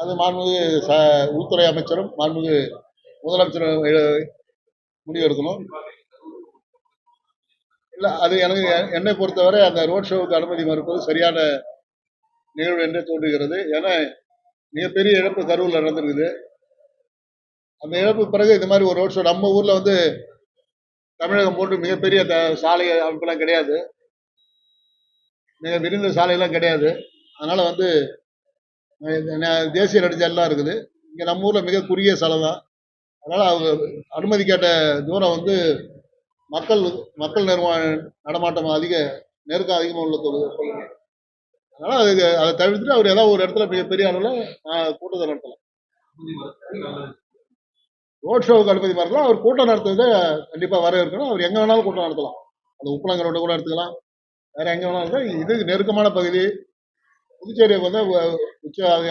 அது மாண்புமிகு உள்துறை அமைச்சரும் மாண்புமிகு முதலமைச்சரும் முடிவு எடுக்கணும். இல்ல அது எனக்கு என்னை பொறுத்தவரை அந்த ரோட் ஷோவுக்கு அனுமதி மறுப்பது சரியான நிகழ்வு என்றே தோன்றுகிறது. ஏன்னா மிகப்பெரிய இழப்பு கரூர்ல நடந்திருக்குது. அந்த இழப்பு பிறகு இந்த மாதிரி ஒரு ரோட் ஷோ நம்ம ஊர்ல வந்து தமிழகம் போன்று மிகப்பெரிய சாலை அமைப்பெல்லாம் கிடையாது, மிக விரிந்த சாலையெல்லாம் கிடையாது. அதனால வந்து தேசிய நெடுஞ்சாலைலாம் இருக்குது. இங்க நம்ம ஊர்ல மிக குறுகிய சாலை தான். அதனால அவங்க அனுமதி கேட்ட தூரம் வந்து மக்கள் மக்கள் நடமாட்டம் நெருக்கம் அதிகமாக உள்ள பகுதி. அதனால அதை தவிர்த்துட்டு அவர் ஏதாவது ஒரு இடத்துல மிகப்பெரிய அளவில் கூட்டத்தை நடத்தலாம். ரோட் ஷோவுக்கு அனுமதி மறக்கலாம். அவர் கூட்டம் நடத்துறதை கண்டிப்பா வரவேற்கணும். அவர் எங்க வேணாலும் கூட்டம் நடத்தலாம். அது உப்பளங்கரோட கூட எடுத்துக்கலாம், வேற எங்க வேணாலும். இது நெருக்கமான பகுதி. புதுச்சேரியை வந்து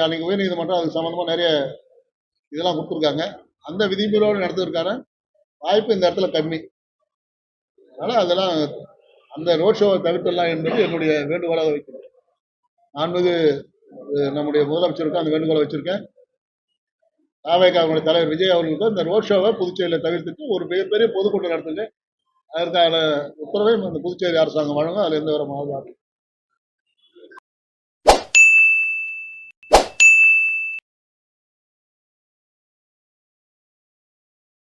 அன்னைக்கு உயர்நீதிமன்றம் அதுக்கு சம்பந்தமா நிறைய இதெல்லாம் கொடுத்துருக்காங்க. அந்த விதிமுறையோடு நடத்துவதற்கான வாய்ப்பு இந்த இடத்துல கம்மி. அதனால அதெல்லாம் அந்த ரோட் ஷோவை தவிர்த்தலாம் என்பது என்னுடைய வேண்டுகோளாக வைக்கிறேன். மாண்புமிகு நம்முடைய முதலமைச்சருக்கு அந்த வேண்டுகோளை வச்சிருக்கேன். அவங்களுடைய தலைவர் விஜய் அவர்களுக்கு இந்த ரோட் ஷோவை புதுச்சேரியில் தவிர்த்துட்டு ஒரு மிகப்பெரிய பொதுக்கூட்டம் நடத்துங்க, அதற்கான உத்தரவை இந்த புதுச்சேரி அரசாங்கம் வழங்கும். அதுல எந்த ஒரு மாறுபாடு